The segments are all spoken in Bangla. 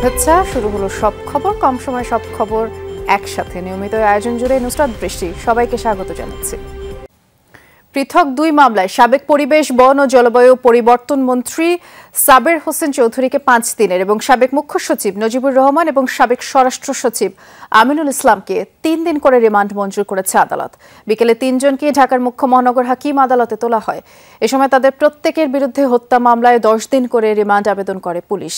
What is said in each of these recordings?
শুভেচ্ছা। শুরু হলো সব খবর, কম সময় সব খবর একসাথে। নিয়মিত আয়োজন জুড়ে নুসরাত বৃষ্টি, সবাইকে স্বাগত জানাচ্ছি। পৃথক দুই মামলায় সাবেক পরিবেশ, বন ও জলবায়ু পরিবর্তন মন্ত্রী সাবের হোসেন চৌধুরীকে 5 দিনের এবং সাবেক মুখ্য সচিব নজিবুর রহমান এবং সাবেক স্বরাষ্ট্র সচিব আমিনুল ইসলামকে 3 দিন করে রিমান্ড মঞ্জুর করেছে আদালত। বিকেলে 3 জনকে ঢাকার মুখ্য মহানগর হাকিম আদালতে তোলা হয়। এ সময় তাদের প্রত্যেকের বিরুদ্ধে হত্যা মামলায় 10 দিন করে রিমান্ড আবেদন করে পুলিশ।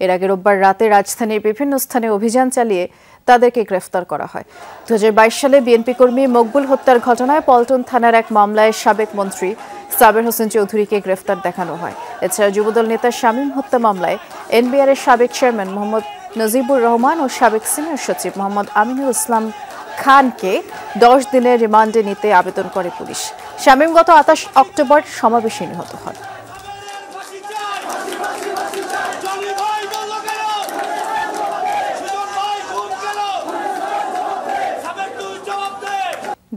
এর আগে রোববার রাতে রাজধানীর বিভিন্ন স্থানে অভিযান চালিয়ে তাদেরকে গ্রেফতার করা হয়। 2022 সালে বিএনপি কর্মী মকবুল হত্যার ঘটনায় পল্টন থানার এক মামলায় সাবেক মন্ত্রী সাবের হোসেন চৌধুরীকে গ্রেফতার দেখানো হয়। এছাড়া যুবদল নেতা শামীম হত্যা মামলায় এনবিআর এর সাবেক চেয়ারম্যান মোহাম্মদ নজিবুর রহমান ও সাবেক সিনিয়র সচিব মোহাম্মদ আমিনুল ইসলাম খানকে 10 দিনের রিমান্ডে নিতে আবেদন করে পুলিশ। শামীম গত 28 অক্টোবর সমাবেশে নিহত হন।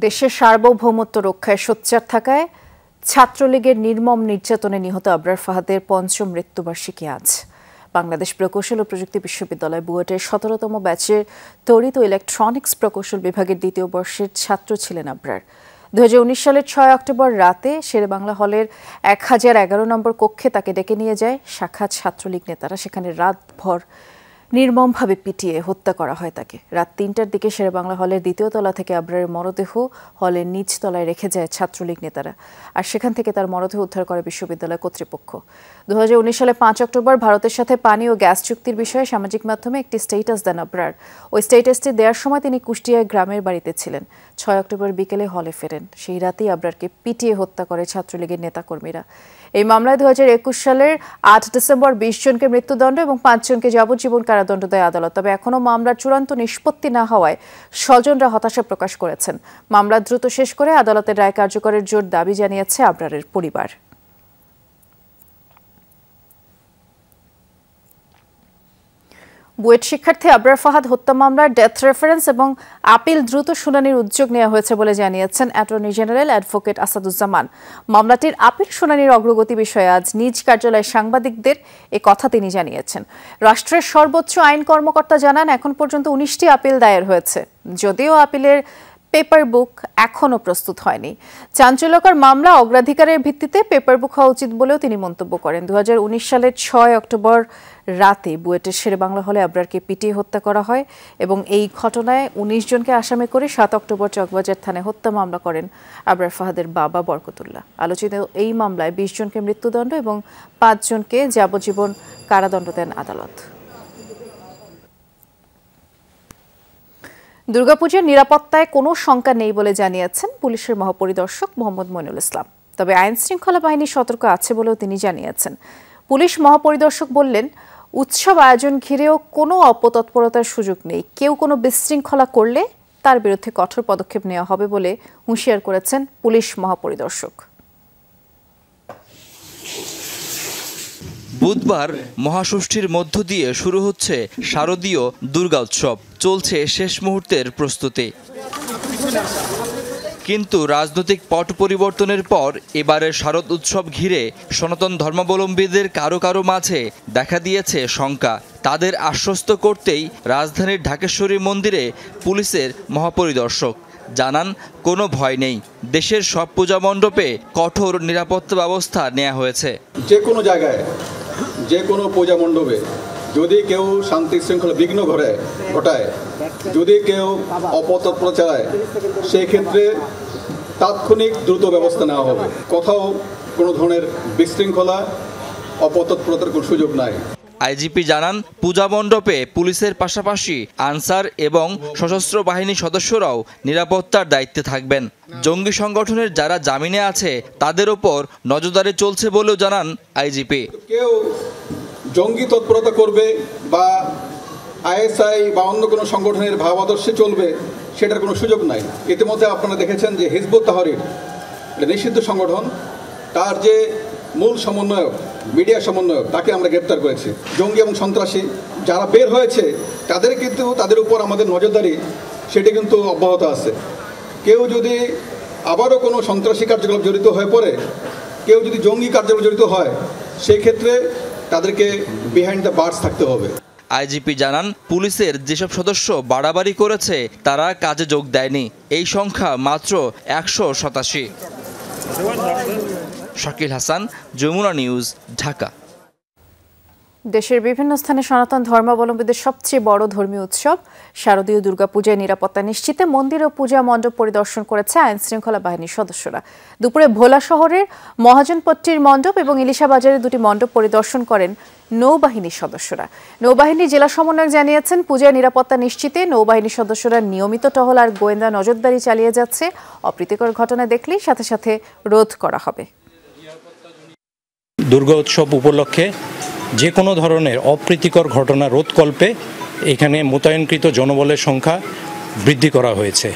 দেশের সার্বভৌমত্ব রক্ষায় সোচ্চার থাকায় ছাত্রলীগের নির্মম নির্যাতনে নিহত আবরার ফাহাদের 5ম মৃত্যুবার্ষিকী আজ। বাংলাদেশ প্রকৌশল ও প্রযুক্তি বিশ্ববিদ্যালয় বুয়েটের 17তম ব্যাচের তড়িৎ ও ইলেকট্রনিক্স প্রকৌশল বিভাগের 2য় বর্ষের ছাত্র ছিলেন আবরার। 2019 সালের 6 অক্টোবর রাতে শেরেবাংলা হলের 1011 নম্বর কক্ষে তাকে ডেকে নিয়ে যায় শাখা ছাত্রলীগ নেতারা। সেখানে রাতভর নির্মমভাবে পিটিয়ে হত্যা করা হয় তাকে। রাত 3টার দিকে শেরেবাংলা হলের 2য় তলা থেকে আবরারের মরদেহ হলের নিচ তলায় রেখে যায় ছাত্রলীগ নেতারা, আর সেখান থেকে তার মরদেহ উদ্ধার করে বিশ্ববিদ্যালয় কর্তৃপক্ষ। 2019 সালে 5 অক্টোবর ভারতের সাথে পানি ও গ্যাস চুক্তির বিষয়ে সামাজিক মাধ্যমে একটি স্ট্যাটাস দেন আবরার। ওই স্ট্যাটাসটি দেওয়ার সময় তিনি কুষ্টিয়ায় গ্রামের বাড়িতে ছিলেন। 6 অক্টোবর বিকেলে হলে ফেরেন। সেই রাতেই আবরারকে পিটিয়ে হত্যা করে ছাত্রলীগের নেতাকর্মীরা। এই মামলায় 2021 সালের 8 ডিসেম্বর 20 জনকে মৃত্যুদণ্ড এবং 5 জনকে যাবজ্জীবন কারাদণ্ড দেয় আদালত। তবে এখনও মামলার চূড়ান্ত নিষ্পত্তি না হওয়ায় স্বজনরা হতাশা প্রকাশ করেছেন। মামলা দ্রুত শেষ করে আদালতের রায় কার্যকরের জোর দাবি জানিয়েছে আবরারের পরিবার। বুয়েট শিক্ষার্থী আবরার ফাহাদ হত্যা মামলার ডেথ রেফারেন্স এবং আপিল দ্রুত শুনানির উদ্যোগ নেওয়া হয়েছে বলে জানিয়েছেন অ্যাটর্নি জেনারেল অ্যাডভোকেট আসাদুজ্জামান। মামলাটির আপিল শুনানির অগ্রগতি বিষয়ে আজ নিজ কার্যালয়ে সাংবাদিকদের এ কথা তিনি জানিয়েছেন। রাষ্ট্রের সর্বোচ্চ আইন কর্মকর্তা জানান, এখন পর্যন্ত 19টি আপিল দায়ের হয়েছে, যদিও আপিলের পেপার বুক এখনও প্রস্তুত হয়নি। চাঞ্চল্যকর মামলা, অগ্রাধিকারের ভিত্তিতে পেপার বুক হওয়া উচিত বলেও তিনি মন্তব্য করেন। 2019 সালের 6 অক্টোবর রাতে বুয়েটের শেরেবাংলা হলে আবরারকে পিটিয়ে হত্যা করা হয় এবং এই ঘটনায় 19 জনকে আসামি করে 7 অক্টোবর চকবাজার থানায় হত্যা মামলা করেন আবরার ফাহাদের বাবা বরকতুল্লাহ। আলোচিত এই মামলায় 20 জনকে মৃত্যুদণ্ড এবং 5 জনকে যাবজ্জীবন কারাদণ্ড দেন আদালত। দুর্গাপূজার নিরাপত্তায় কোনো শঙ্কা নেই বলে জানিয়েছেন পুলিশের মহাপরিদর্শক মোহাম্মদ মইনুল ইসলাম। তবে আইন শৃঙ্খলা বাহিনী সতর্ক আছে বলেও তিনি জানিয়েছেন। পুলিশ মহাপরিদর্শক বললেন, উৎসব আয়োজন ঘিরেও কোনো অপতৎপরতার সুযোগ নেই। কেউ কোনো বিশৃঙ্খলা করলে তার বিরুদ্ধে কঠোর পদক্ষেপ নেওয়া হবে বলে হুঁশিয়ার করেছেন পুলিশ মহাপরিদর্শক। বুধবার মহাষষ্ঠীর মধ্য দিয়ে শুরু হচ্ছে শারদীয় দুর্গা উৎসব। চলছে শেষ মুহূর্তের প্রস্তুতি। কিন্তু রাজনৈতিক পট পরিবর্তনের পর এবারের শারদ উৎসব ঘিরে সনাতন ধর্মাবলম্বীদের কারো কারো মাঝে দেখা দিয়েছে শঙ্কা। তাদের আশ্বস্ত করতেই রাজধানীর ঢাকেশ্বরী মন্দিরে পুলিশের মহাপরিদর্শক জানান, কোনো ভয় নেই। দেশের সব পূজা মণ্ডপে কঠোর নিরাপত্তা ব্যবস্থা নেওয়া হয়েছে। যে কোনো জায়গায়, যে কোনো পূজা মণ্ডপে যদি কেউ শান্তি শৃঙ্খলা বিঘ্ন ঘটায়, যদি কেউ অপতৎপরতা চালায়, সেই ক্ষেত্রে তাৎক্ষণিক দ্রুত ব্যবস্থা নেওয়া হবে। কোথাও কোনো ধরনের বিশৃঙ্খলা অপতৎপরতার কোনো সুযোগ নাই। আইজিপি জানান, পূজা মণ্ডপে পুলিশের পাশাপাশি আনসার এবং সশস্ত্র বাহিনীর সদস্যরাও নিরাপত্তার দায়িত্বে থাকবেন। জঙ্গি সংগঠনের যারা জামিনে আছে তাদের ওপর নজরদারি চলছে বলেও জানান আইজিপি। কেউ জঙ্গি তৎপরতা করবে বা আইএসআই বা অন্য কোনো সংগঠনের ভাবাদর্শে চলবে, সেটার কোনো সুযোগ নাই। ইতিমধ্যে আপনারা দেখেছেন যে হিজবুত তাহরির, এটা নিষিদ্ধ সংগঠন, তার যে মূল সমন্বয়ক, মিডিয়া সমন্বয়ক, তাকে আমরা গ্রেপ্তার করেছি। জঙ্গি এবং সন্ত্রাসী যারা বের হয়েছে তাদের উপর আমাদের নজরদারি সেটি কিন্তু অব্যাহত আছে। কেউ যদি আবারও কোনো সন্ত্রাসী কার্যকলাপ জড়িত হয়ে পড়ে, কেউ যদি জঙ্গি কার্যকলাপ জড়িত হয়, সেই ক্ষেত্রে তাদেরকে বিহাইন্ড দ্য বার্স থাকতে হবে। আইজিপি জানান, পুলিশের যেসব সদস্য বাড়াবাড়ি করেছে তারা কাজে যোগ দেয়নি। এই সংখ্যা মাত্র 187। শাকিল হাসান, যমুনা নিউজ, ঢাকা। দেশের বিভিন্ন স্থানে সনাতন ধর্মাবলম্বীদের সবচেয়ে বড় ধর্মীয় উৎসব শারদীয় দুর্গাপূজায় নিরাপত্তা নিশ্চিতে মন্দির ও পূজা মণ্ডপ পরিদর্শন করেছে আইন শৃঙ্খলা বাহিনীর সদস্যরা। দুপুরে ভোলা শহরের মহাজনপট্টির মণ্ডপ এবং ইলিশা বাজারের দুটি মণ্ডপ পরিদর্শন করেন নৌবাহিনীর সদস্যরা। নৌবাহিনীর জেলা সমন্বয়ক জানিয়েছেন, পূজায় নিরাপত্তা নিশ্চিতে নৌবাহিনীর সদস্যরা নিয়মিত টহল আর গোয়েন্দা নজরদারি চালিয়ে যাচ্ছে। অপ্রীতিকর ঘটনা দেখলেই সাথে সাথে রোধ করা হবে। দুর্গা উৎসব উপলক্ষে যে কোনো ধরনের অপ্রীতিকর ঘটনা রোধকল্পে এখানে মোতায়েনকৃত জনবলের সংখ্যা বৃদ্ধি করা হয়েছে।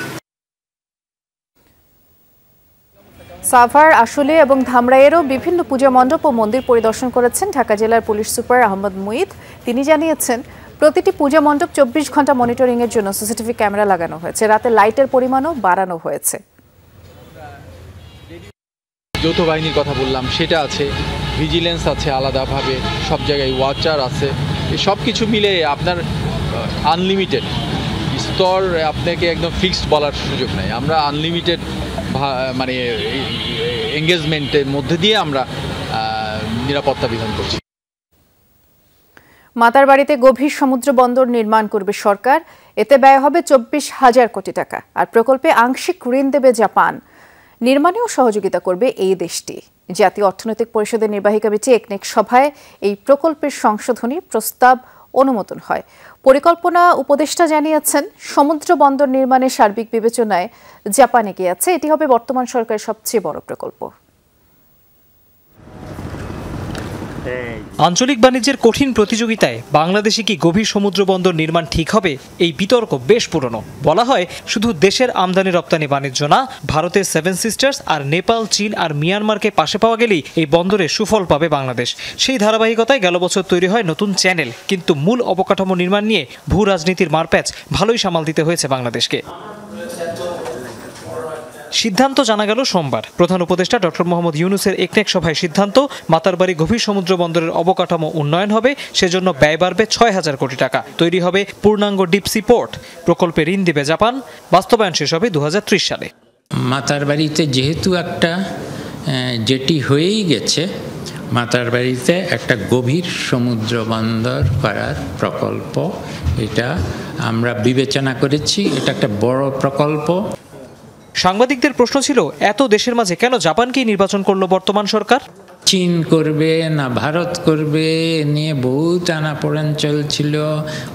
সাভার, আশুলিয়া এবং ধামরাইয়েরও বিভিন্ন পূজা মণ্ডপ ও মন্দির পরিদর্শন করেছেন ঢাকা জেলার পুলিশ সুপার আহমদ মুঈদ। তিনি জানিয়েছেন, প্রতিটি পূজা মণ্ডপ 24 ঘন্টা মনিটরিং এর জন্য সিসিটিভি ক্যামেরা লাগানো হয়েছে। রাতে লাইটের পরিমাণও বাড়ানো হয়েছে। যৌথ বাহিনীর কথা বললাম, সেটা আছে, ভিজিলেন্স আছে আলাদাভাবে, সব জায়গায় ওয়াচার আছে। এই সব কিছু মিলে আপনার আনলিমিটেড স্তর, আপনাকে একদম ফিক্সড বলার সুযোগ নাই। আমরা আনলিমিটেড মানে এঙ্গেজমেন্টের মধ্যে দিয়ে আমরা নিরাপত্তা বিধান করছি। মাতারবাড়িতে গভীর সমুদ্র বন্দর নির্মাণ করবে সরকার। এতে ব্যয় হবে 24,000 কোটি টাকা। আর প্রকল্পে আংশিক ঋণ দেবে জাপান। নির্মাণেও সহযোগিতা করবে এই দেশটি। জাতীয় অর্থনৈতিক পরিষদের নির্বাহী কমিটি একনেক সভায় এই প্রকল্পের সংশোধনী প্রস্তাব অনুমোদন হয়। পরিকল্পনা উপদেষ্টা জানিয়েছেন, সমুদ্র বন্দর নির্মাণের সার্বিক বিবেচনায় জাপান এগিয়ে আছে। এটি হবে বর্তমান সরকারের সবচেয়ে বড় প্রকল্প। আঞ্চলিক বাণিজ্যের কঠিন প্রতিযোগিতায় বাংলাদেশে কি গভীর সমুদ্র বন্দর নির্মাণ ঠিক হবে? এই বিতর্ক বেশ পুরনো। বলা হয়, শুধু দেশের আমদানি রপ্তানি বাণিজ্য না, ভারতের 7 সিস্টার্স আর নেপাল, চীন আর মিয়ানমারকে পাশে পাওয়া গেলেই এই বন্দরে সুফল পাবে বাংলাদেশ। সেই ধারাবাহিকতায় গেল বছর তৈরি হয় নতুন চ্যানেল। কিন্তু মূল অবকাঠামো নির্মাণ নিয়ে ভূ রাজনীতির মারপ্যাচ ভালোই সামাল দিতে হয়েছে বাংলাদেশকে। সিদ্ধান্ত জানা গেল সোমবার। প্রধান উপদেষ্টা ডক্টর মোহাম্মদ ইউনূসের একনেক সভায় সিদ্ধান্ত, মাতারবাড়ি গভীর সমুদ্র বন্দরের অবকাঠামো উন্নয়ন হবে। সেজন্য ব্যয় বাড়বে 6,000 কোটি টাকা। তৈরি হবে পূর্ণাঙ্গ ডিপসি পোর্ট। প্রকল্পে ঋণ দেবে জাপান। বাস্তবায়ন শেষ হবে 2030 সালে। মাতারবাড়িতে যেহেতু একটা যেটি হয়েই গেছে, মাতারবাড়িতে একটা গভীর সমুদ্র বন্দর করার প্রকল্প, এটা আমরা বিবেচনা করেছি। এটা একটা বড় প্রকল্প। সাংবাদিকদের প্রশ্ন ছিল, এত দেশের মাঝে কেন জাপানকেই নির্বাচন করলো বর্তমান সরকার? চীন করবে না ভারত করবে নিয়ে বহু টানাপোড়েন চলছিল,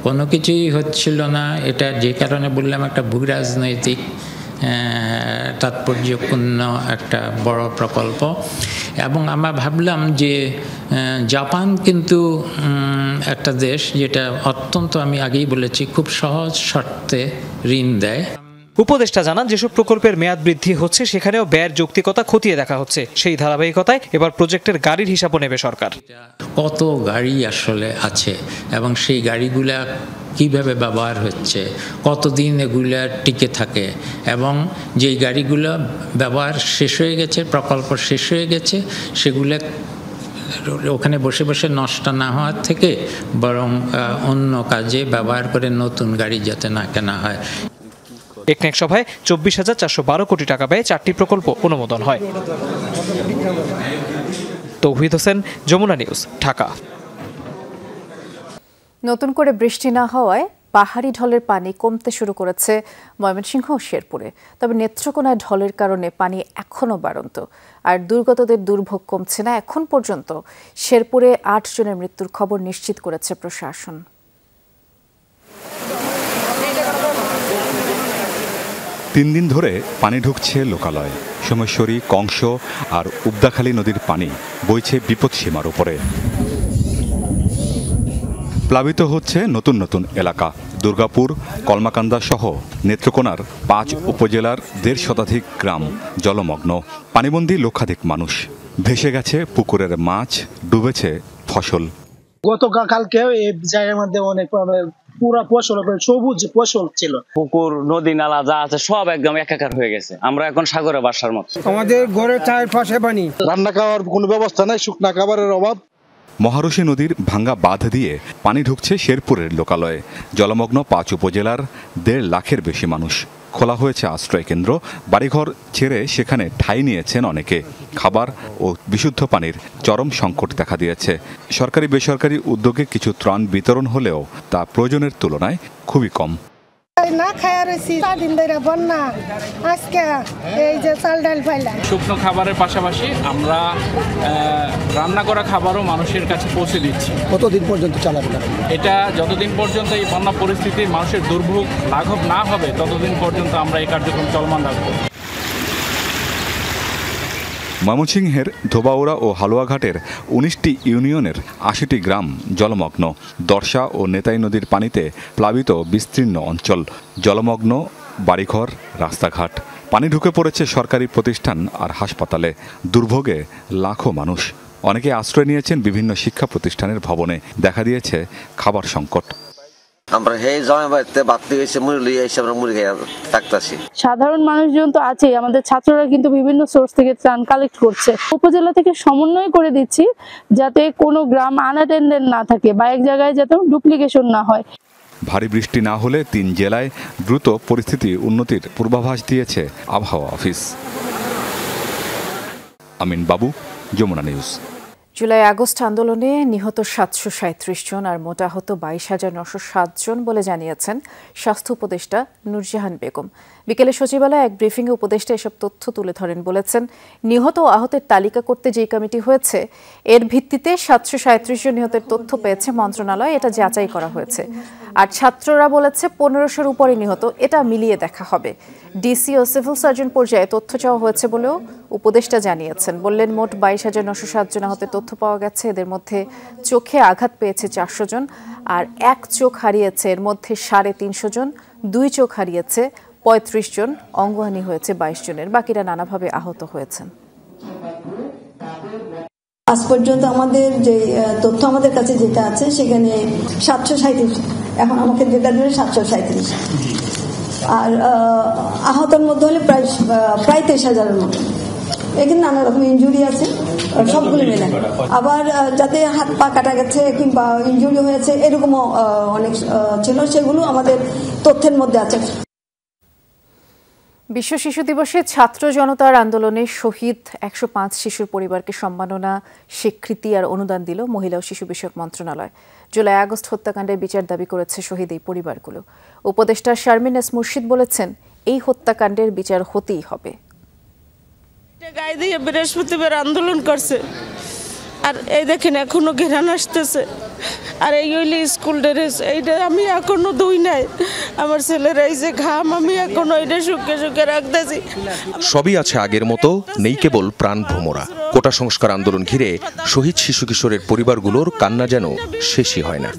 কোনো কিছুই হচ্ছিল না। এটা যে কারণে বললাম, একটা ভূ রাজনৈতিক তাৎপর্যপূর্ণ একটা বড় প্রকল্প। এবং আমরা ভাবলাম যে জাপান কিন্তু একটা দেশ যেটা অত্যন্ত, আমি আগেই বলেছি, খুব সহজ শর্তে ঋণ দেয়। উপদেষ্টা জানান, যেসব প্রকল্পের মেয়াদ বৃদ্ধি হচ্ছে সেখানেও ব্যয়ের যৌক্তিকতা খতিয়ে দেখা হচ্ছে। সেই ধারাবাহিকতায় এবার প্রজেক্টের গাড়ির হিসাবও নেবে সরকার। কত গাড়ি আসলে আছে এবং সেই গাড়িগুলা কিভাবে ব্যবহার হচ্ছে, কতদিন এগুলা টিকে থাকে, এবং যেই গাড়িগুলো ব্যবহার শেষ হয়ে গেছে, প্রকল্প শেষ হয়ে গেছে, সেগুলো ওখানে বসে বসে নষ্ট না হওয়ার থেকে বরং অন্য কাজে ব্যবহার করে নতুন গাড়ি যাতে না কেনা হয়। একনেক সভায় 24,412 কোটি টাকা ব্যয়ে 4টি প্রকল্প অনুমোদন হয়। তৌহিদ হোসেন, যমুনা নিউজ, ঢাকা। নতুন করে বৃষ্টি না হওয়ায় পাহাড়ি ঢলের পানি কমতে শুরু করেছে ময়মনসিংহ ও শেরপুরে। তবে নেত্রকোনায় ঢলের কারণে পানি এখনও বাড়ন্ত। আর দুর্গতদের দুর্ভোগ কমছে না। এখন পর্যন্ত শেরপুরে 8 জনের মৃত্যুর খবর নিশ্চিত করেছে প্রশাসন। তিন দিন ধরে পানি ঢুকছে লোকালয়। সোমেশ্বরী, কংস আর উবদাখালী নদীর পানি বইছে বিপদসীমার উপরে। প্লাবিত হচ্ছে নতুন নতুন এলাকা। দুর্গাপুর, কলমাকান্দা সহ নেত্রকোনার 5 উপজেলার 1.5 শতাধিক গ্রাম জলমগ্ন। পানিবন্দী লক্ষাধিক মানুষ। ভেসে গেছে পুকুরের মাছ, ডুবেছে ফসল। গতকালকে এই জায়গার মধ্যে অনেক পুরা ফসল, সবুজ ফসল ছিল। পুকুর, নদী, নালা যা আছে সব একদম একাকার হয়ে গেছে। আমরা এখন সাগরে বাসার মতো। আমাদের ঘরের চারপাশে পানি। রান্না খাওয়ার কোনো ব্যবস্থা নাই, শুকনা খাবারের অভাব। মহারশী নদীর ভাঙ্গা বাঁধ দিয়ে পানি ঢুকছে শেরপুরের লোকালয়ে। জলমগ্ন 5 উপজেলার 1.5 লাখের বেশি মানুষ। খোলা হয়েছে আশ্রয় কেন্দ্র, বাড়িঘর ছেড়ে সেখানে ঠাঁই নিয়েছেন অনেকে। খাবার ও বিশুদ্ধ পানির চরম সংকট দেখা দিয়েছে। সরকারি বেসরকারি উদ্যোগে কিছু ত্রাণ বিতরণ হলেও তা প্রয়োজনের তুলনায় খুবই কম। না খায়া রয়েছি 4 দিন ধরে বন্যা, আজকে এই যে চাল ডাল পাইলাম। শুকনো খাবারের পাশাপাশি আমরা রান্না করা খাবারও মানুষের কাছে পৌঁছে দিচ্ছি। কতদিন পর্যন্ত চালাবেন? এটা যতদিন পর্যন্ত এই বন্যা পরিস্থিতি মানুষের দুর্ভোগ লাঘব না হবে ততদিন পর্যন্ত আমরা এই কার্যক্রম চলমান রাখবো। ময়মনসিংহের ধোবাউড়া ও হালুয়াঘাটের 19টি ইউনিয়নের 80টি গ্রাম জলমগ্ন। দর্শা ও নেতাই নদীর পানিতে প্লাবিত বিস্তীর্ণ অঞ্চল, জলমগ্ন বাড়িঘর, রাস্তাঘাট। পানি ঢুকে পড়েছে সরকারি প্রতিষ্ঠান আর হাসপাতালে। দুর্ভোগে লাখো মানুষ। অনেকে আশ্রয় নিয়েছেন বিভিন্ন শিক্ষা প্রতিষ্ঠানের ভবনে। দেখা দিয়েছে খাবার সংকট। আমরা সাধারণ মানুষজন তো আছে, আমাদের ছাত্ররা কিন্তু বিভিন্ন সোর্স থেকে ত্রাণ কালেক্ট করছে। উপজেলা থেকে সমন্বয় করে দিচ্ছি যাতে কোনো গ্রাম আনঅ্যাটেন্ডেড না থাকে বা এক জায়গায় যাতে ডুপ্লিকেশন না হয়। ভারী বৃষ্টি না হলে 3 জেলায় দ্রুত পরিস্থিতি উন্নতির পূর্বাভাস দিয়েছে আবহাওয়া অফিস। আমিন বাবু, যমুনা নিউজ। জুলাই আগস্ট আন্দোলনে নিহত 737 জন আর মোট আহত 22,907 জন বলে জানিয়েছেন স্বাস্থ্য উপদেষ্টা নুরজাহান বেগম। বিকেলে সচিবালয়ে এক ব্রিফিংয়ে উপদেষ্টা এসব তথ্য তুলে ধরেন। বলেছেন, নিহত ও আহতের তালিকা করতে যে কমিটি হয়েছে এর ভিত্তিতে 737 জন নিহতের তথ্য পেয়েছে মন্ত্রণালয়, এটা যাচাই করা হয়েছে। আর ছাত্ররা বলেছে 1500-র উপরে নিহত, এটা মিলিয়ে দেখা হবে। ডিসি ও সিভিল সার্জন পর্যায়ে তথ্য চাওয়া হয়েছে বলেও উপদেষ্টা জানিয়েছেন। বললেন, মোট 22,907 জন আহতের তথ্য পাওয়া গেছে। এদের মধ্যে চোখে আঘাত পেয়েছে 400 জন, আর 1 চোখ হারিয়েছে এর মধ্যে 350 জন। 2 চোখ হারিয়েছে 35 জন, অঙ্গহানি হয়েছে 22 জনের। বাকিরা নানাভাবে আহত হয়েছেন। আজ পর্যন্ত আমাদের যে তথ্য আমাদের কাছে যেটা আছে সেখানে 737, এখন আমাকে যেটা দিলে 737, আর আহতের মধ্যে হলে প্রায় 23,000-এর মতো। এখানে নানা রকম ইনজুরি আছে, সবগুলো মিলে। আবার যাতে হাত পা কাটা গেছে কিংবা ইনজুরি হয়েছে এরকমও অনেক ছিল, সেগুলো আমাদের তথ্যের মধ্যে আছে। বিশ্ব শিশু দিবসে ছাত্র জনতার আন্দোলনে শহীদ 105 শিশুর পরিবারকে সম্মাননা, স্বীকৃতি আর অনুদান দিল মহিলা ও শিশু বিষয়ক মন্ত্রণালয়। জুলাই আগস্ট হত্যাকাণ্ডের বিচার দাবি করেছে শহীদ এই পরিবারগুলো। উপদেষ্টা শারমিন এস মুর্শিদ বলেছেন, এই হত্যাকাণ্ডের বিচার হতেই হবে। গায়ে দিয়ে বৃহস্পতিবার আন্দোলন করছে, আর এই দেখেন এখনো ঘেরান আসতেছে। আর এই হইলে স্কুল ড্রেস, এইটা আমি এখনো ধুই নাই। আমার ছেলেরা এই যে ঘাম, আমি এখনো এটা শুকে শুকে রাখতেছি। সবই আছে আগের মতো, নেই কেবল প্রাণ ভ্রমরা। কোটা সংস্কার আন্দোলন ঘিরে শহীদ শিশু কিশোরের পরিবারগুলোর কান্না যেন শেষই হয় না।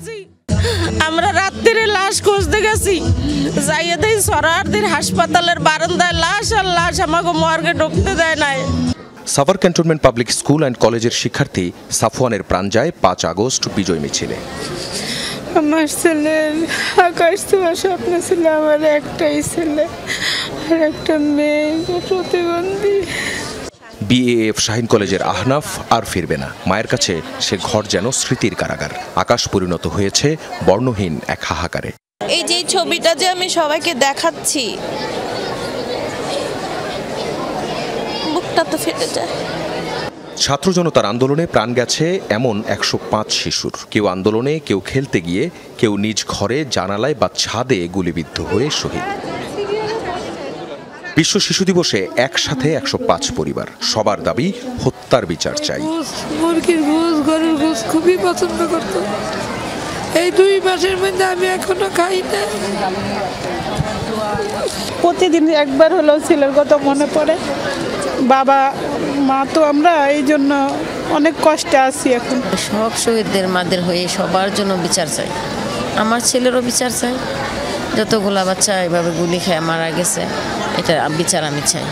আমরা রাত্রে লাশ খুঁজতে গেছি, যাইয়ে দেই সরারদের হাসপাতালের বারান্দায় লাশ আর লাশ, আমাকে মর্গে ঢুকতে দেয় নাই। Savar cantonment public school and কলেজের শিক্ষার্থী সাফওয়ানের প্রাণ যায় 5 আগস্ট বিজয় মিছিলে। আমার ছেলের আকাশ ছোঁয়া স্বপ্ন ছিল, আমার একটাই ছেলে আর একটা মেয়ে প্রতিবন্ধী। বিএএফ শাহিন কলেজের আহনাফ আর ফিরবে না। মায়ের কাছে সে ঘর যেন স্মৃতির কারাগার। আকাশ পরিণত হয়েছে বর্ণহীন এক হাহাকারে। এই যে ছবিটা যে আমি সবাইকে দেখাচ্ছি, বুকটা তো ফেটে যায়। ছাত্র জনতার আন্দোলনে প্রাণ গেছে এমন 105 শিশুর। কেউ আন্দোলনে, কেউ খেলতে গিয়ে, কেউ নিজ ঘরে জানালায় বা ছাদে গুলিবিদ্ধ হয়ে শহীদ। বিশ্ব শিশু দিবসে একসাথে 105 পরিবার। সবার দাবি হত্যার বিচার চাই। মুরগির গোশ, গরুর গোশ খুবই পছন্দ করত। এই 2 মাসের মধ্যে আমি এখনো খাই না। প্রতিদিন একবার হলেও ছেলের কথা মনে পড়ে। বাবা মা তো আমরা, এই জন্য অনেক কষ্টে আছি এখন। সব শহীদদের মাদের হয়ে সবার জন্য বিচার চাই। আমার ছেলেরও বিচার চাই। যতগুলা বাচ্চা এভাবে গুলি খেয়ে মারা গেছে, এটা বিচার আমি চাই।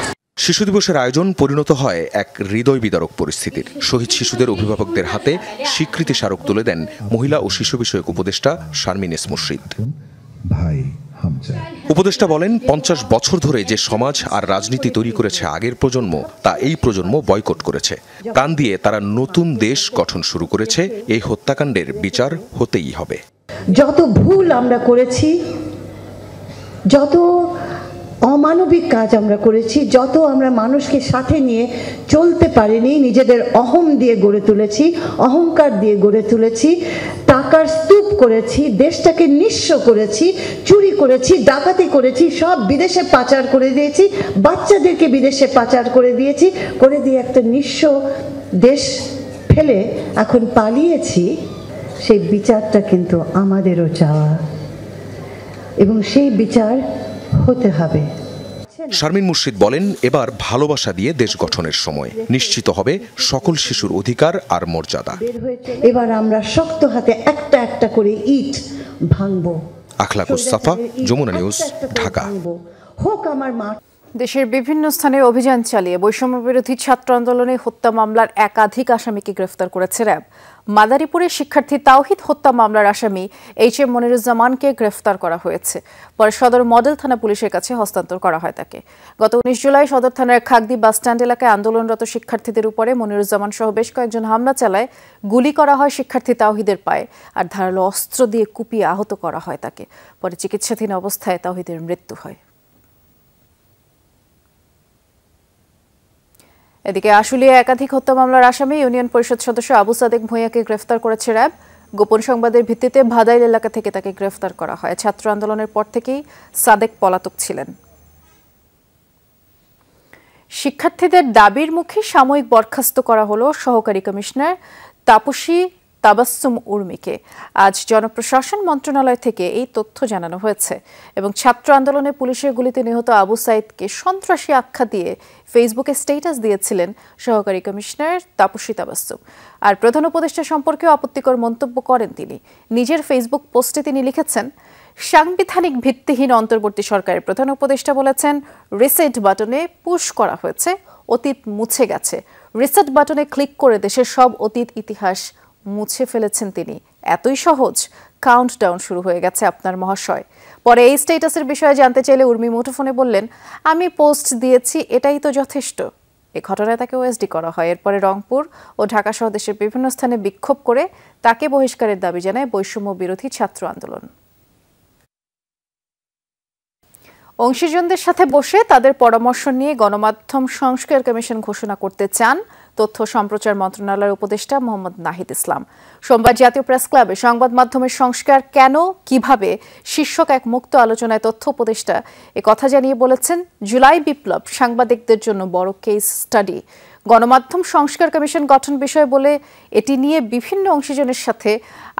শিশু দিবসের আয়োজন পরিণত হয় এক হৃদয় বিদারক পরিস্থিতির। শহীদ শিশুদের অভিভাবকদের হাতে স্বীকৃতি স্মারক তুলে দেন মহিলা ও শিশু বিষয়ক উপদেষ্টা শারমিন এস মুর্শিদ। ভাই হাম উপদেষ্টা বলেন 50 বছর ধরে যে সমাজ আর রাজনীতি তৈরি করেছে আগের প্রজন্ম তা এই প্রজন্ম বয়কট করেছে। প্রাণ দিয়ে তারা নতুন দেশ গঠন শুরু করেছে। এই হত্যাকাণ্ডের বিচার হতেই হবে। যত ভুল আমরা করেছি, যত অমানবিক কাজ আমরা করেছি, যত আমরা মানুষকে সাথে নিয়ে চলতে পারিনি, নিজেদের অহম দিয়ে গড়ে তুলেছি, অহংকার দিয়ে গড়ে তুলেছি, টাকার স্তূপ করেছি, দেশটাকে নিঃস্ব করেছি, চুরি করেছি, ডাকাতি করেছি, সব বিদেশে পাচার করে দিয়েছি, বাচ্চাদেরকে বিদেশে পাচার করে দিয়েছি, করে দিয়ে একটা নিঃস্ব দেশ ফেলে এখন পালিয়েছি। সেই বিচারটা কিন্তু আমাদেরও চাওয়া এবং সেই বিচার হতে হবে। শারমিন মুর্শিদ বলেন, এবার ভালোবাসা দিয়ে দেশ গঠনের সময়। নিশ্চিত হবে সকল শিশুর অধিকার আর মর্যাদা। এবার আমরা শক্ত হাতে একটা একটা করে ইট ভাঙবো। আখলাকুস সাফা, যমুনা নিউজ, ঢাকা। হোক আমার মা। দেশের বিভিন্ন স্থানে অভিযান চালিয়ে বৈষম্য বিরোধী ছাত্র আন্দোলনে হত্যা মামলার একাধিক আসামিকে গ্রেফতার করেছে র্যাব। মাদারীপুরের শিক্ষার্থী তাওহিদ হত্যা মামলার আসামি এইচ.এম. মনিরুজ্জামানকে গ্রেফতার করা হয়েছে। পরে সদর মডেল থানা পুলিশের কাছে হস্তান্তর করা হয় তাকে। গত 19 জুলাই সদর থানার খাগদি বাসস্ট্যান্ড এলাকায় আন্দোলনরত শিক্ষার্থীদের উপরে মনিরুজ্জামান সহ বেশ কয়েকজন হামলা চালায়। গুলি করা হয় শিক্ষার্থী তাওহিদের পায়ে, আর ধারালো অস্ত্র দিয়ে কুপিয়ে আহত করা হয় তাকে। পরে চিকিৎসাধীন অবস্থায় তাওহিদের মৃত্যু হয়। এদিকে আশুলিয়া একাধিক হত্যা মামলার আসামি ইউনিয়ন পরিষদ সদস্য আবু সাদেক ভূঁইয়াকে গ্রেফতার করেছে র্যাব। গোপন সংবাদের ভিত্তিতে ভাদাইল এলাকা থেকে তাকে গ্রেফতার করা হয়। ছাত্র আন্দোলনের পর থেকেই সাদেক পলাতক ছিলেন। শিক্ষার্থীদের দাবির মুখে সাময়িক বরখাস্ত করা হলো সহকারী কমিশনার তাপসী তাবাসসুম উর্মিকে। আজ জনপ্রশাসন মন্ত্রণালয় থেকে এই তথ্য জানানো হয়েছে এবং ছাত্র আন্দোলনে পুলিশের গুলিতে নিহত আবু সাইদকে সন্ত্রাসী আখ্যা দিয়ে ফেসবুকে স্ট্যাটাস দিয়েছিলেন সহকারী কমিশনার তাপসী তাবাসসুম। আর প্রধান উপদেষ্টা সম্পর্কেও আপত্তিকর মন্তব্য করেন তিনি। নিজের ফেসবুক পোস্টে তিনি লিখেছেন, সাংবিধানিক ভিত্তিহীন অন্তর্বর্তী সরকারের প্রধান উপদেষ্টা বলেছেন, রিসেট বাটনে পুশ করা হয়েছে, অতীত মুছে গেছে। রিসেট বাটনে ক্লিক করে দেশের সব অতীত ইতিহাস মুছে ফেলেছেন তিনি। এতই সহজ? কাউন্টডাউন শুরু হয়ে গেছে আপনার মহাশয়। পরে এই স্ট্যাটাসের বিষয়ে জানতে চাইলে উর্মি মুঠোফোনে বললেন, আমি পোস্ট দিয়েছি, এটাই তো যথেষ্ট। এই ঘটনায় তাকে ওএসডি করা হয়। এরপরে রংপুর ও ঢাকা সহ দেশের বিভিন্ন স্থানে বিক্ষোভ করে তাকে বহিষ্কারের দাবি জানায় বৈষম্য বিরোধী ছাত্র আন্দোলন। অংশীজনদের সাথে বসে তাদের পরামর্শ নিয়ে গণমাধ্যম সংস্কার কমিশন ঘোষণা করতে চান তথ্য সম্প্রচার মন্ত্রণালয়ের উপদেষ্টা মোহাম্মদ নাহিদ ইসলাম। সোমবার জাতীয় প্রেস ক্লাবে সংবাদ মাধ্যমের সংস্কার কেন, কিভাবে শীর্ষক এক মুক্ত আলোচনায় তথ্য উপদেষ্টা কথা জানিয়ে বলেছেন, জুলাই বিপ্লব সাংবাদিকদের জন্য বড় কেস স্টাডি। গণমাধ্যম সংস্কার কমিশন গঠন বিষয় বলে এটি নিয়ে বিভিন্ন অংশীজনের সাথে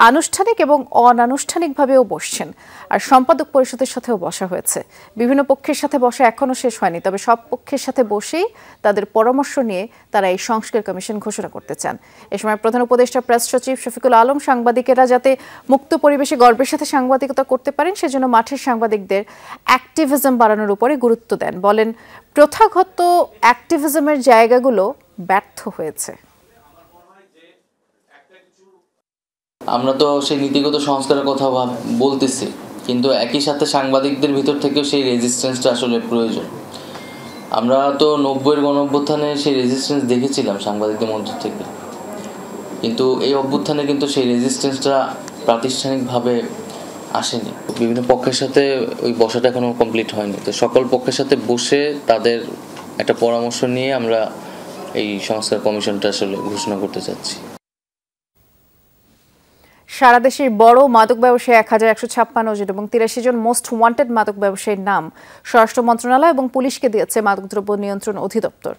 আনুষ্ঠানিক এবং অনানুষ্ঠানিকভাবেও বসছেন। আর সম্পাদক পরিষদের সাথেও বসা হয়েছে। বিভিন্ন পক্ষের সাথে বসা এখনও শেষ হয়নি, তবে সব পক্ষের সাথে বসেই তাদের পরামর্শ নিয়ে তারা এই সংস্কার কমিশন ঘোষণা করতে চান। এ সময় প্রধান উপদেষ্টা প্রেস সচিব শফিকুল আলম সাংবাদিকেরা যাতে মুক্ত পরিবেশে গর্বের সাথে সাংবাদিকতা করতে পারেন সেজন্য মাঠের সাংবাদিকদের অ্যাক্টিভিজম বাড়ানোর উপরে গুরুত্ব দেন। বলেন, প্রথাগত অ্যাক্টিভিজমের জায়গাগুলো ব্যর্থ হয়েছে। আমরা তো সেই নীতিগত সংস্কারের কথা বলতেছি, কিন্তু একই সাথে সাংবাদিকদের ভিতর থেকেও সেই রেজিস্ট্যান্সটা আসলে প্রয়োজন। আমরা তো 90-এর গণঅভ্যুত্থানে সেই রেজিস্ট্যান্স দেখেছিলাম সাংবাদিকদের মধ্য থেকে, কিন্তু এই অভ্যুত্থানে কিন্তু সেই রেজিস্ট্যান্সটা প্রাতিষ্ঠানিকভাবে আসেনি। বিভিন্ন পক্ষের সাথে ওই বসাটা এখনও কমপ্লিট হয়নি। তো সকল পক্ষের সাথে বসে তাদের একটা পরামর্শ নিয়ে আমরা এই সংস্কার কমিশনটা আসলে ঘোষণা করতে চাচ্ছি। সারা দেশের বড় মাদক ব্যবসায়ী 1156 জন এবং 83 জন মোস্ট ওয়ান্টেড মাদক ব্যবসায়ীর নাম স্বরাষ্ট্র মন্ত্রণালয় এবং পুলিশকে দিয়েছে মাদকদ্রব্য নিয়ন্ত্রণ অধিদপ্তর।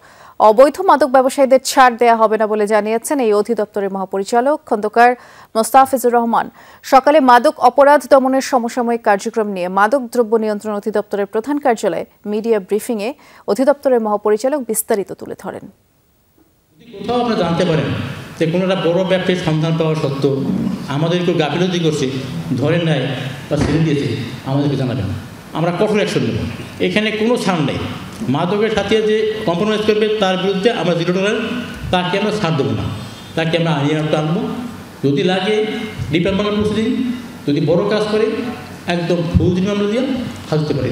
অবৈধ মাদক ব্যবসায়ীদের ছাড় দেয়া হবে না বলে জানিয়েছেন এই অধিদপ্তরের মহাপরিচালক খন্দকার মোস্তাফিজুর রহমান। সকালে মাদক অপরাধ দমনের সমসাময়িক কার্যক্রম নিয়ে মাদক দ্রব্য নিয়ন্ত্রণ অধিদপ্তরের প্রধান কার্যালয়ে মিডিয়া ব্রিফিংয়ে অধিদপ্তরের মহাপরিচালক বিস্তারিত তুলে ধরেন। কোথাও আপনারা জানতে পারেন যে কোনো একটা বড় ব্যবসায়ীর সন্ধান পাওয়া সত্ত্বেও আমাদের কেউ গাফিলতি করছে, ধরেন নাই বা ছেড়ে দিয়েছে, আমাদেরকে জানাবেন, আমরা কঠোর অ্যাকশন নেব। এখানে কোনো ছাড় নেই। মাদকের সাথে যে কম্প্রোমাইজ করবে তার বিরুদ্ধে আমরা জিরো টলারেন্স, তাকে আমরা ছাড় দেবো না, তাকে আমরা আইনি আওতায় আনবো। যদি লাগে ডিপার্টমেন্ট প্রসিডিং, যদি বড় কাজ করে একদম ফৌজদারি মামলা দিয়ে হাজতে পারি।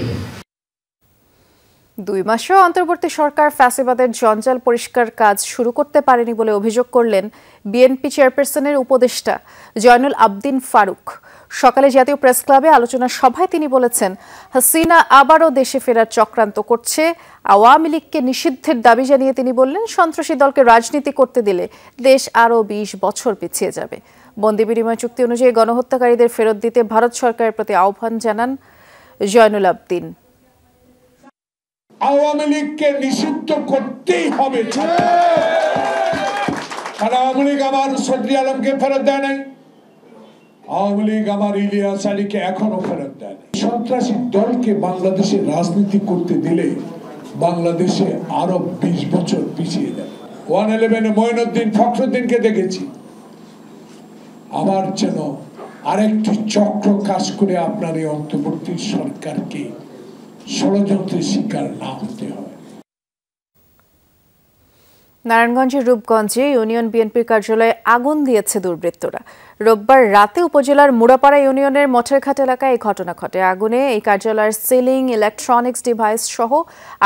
2 মাসেও অন্তর্বর্তী সরকার ফ্যাসিবাদের জঞ্জাল পরিষ্কার কাজ শুরু করতে পারেনি বলে অভিযোগ করলেন বিএনপি চেয়ারপারসনের উপদেষ্টা জয়নুল আবদিন ফারুক। সকালে জাতীয় প্রেস ক্লাবে আলোচনা সভায় তিনি বলেছেন, হাসিনা আবারও দেশে ফেরার চক্রান্ত করছে। আওয়ামী লীগকে নিষিদ্ধের দাবি জানিয়ে তিনি বললেন, সন্ত্রাসী দলকে রাজনীতি করতে দিলে দেশ আরও 20 বছর পিছিয়ে যাবে। বন্দি বিনিময় চুক্তি অনুযায়ী গণহত্যাকারীদের ফেরত দিতে ভারত সরকারের প্রতি আহ্বান জানান জয়নুল আবদিন। আওয়ামী লীগকে নিষিদ্ধ করতেই হবে। আওয়ামী লীগ আমার সদরি আলমকে ফেরত দেয় নাই, আওয়ামী লীগ আমার ইলিয়াস আলীকে এখনো ফেরত দেয় নাই। সন্ত্রাসী দলকে বাংলাদেশে রাজনীতি করতে দিলে বাংলাদেশে আরো 20 বছর পিছিয়ে যাবে। 111 মঈনুদ্দিন ফখরুদ্দিনকে দেখেছি। আবার যেন আরেকটি চক্র কাজ করে আপনার এই অন্তর্বর্তী সরকারকে ষড়যন্ত্রের শিকার না হতে হয়। নারায়ণগঞ্জের রূপগঞ্জে ইউনিয়ন বিএনপির কার্যালয়ে আগুন দিয়েছে দুর্বৃত্তরা। রোববার রাতে উপজেলার মুড়াপাড়া ইউনিয়নের মঠেরঘাট এলাকায় এই ঘটনা ঘটে। আগুনে এই কার্যালয়ের সিলিং, ইলেকট্রনিক্স ডিভাইস সহ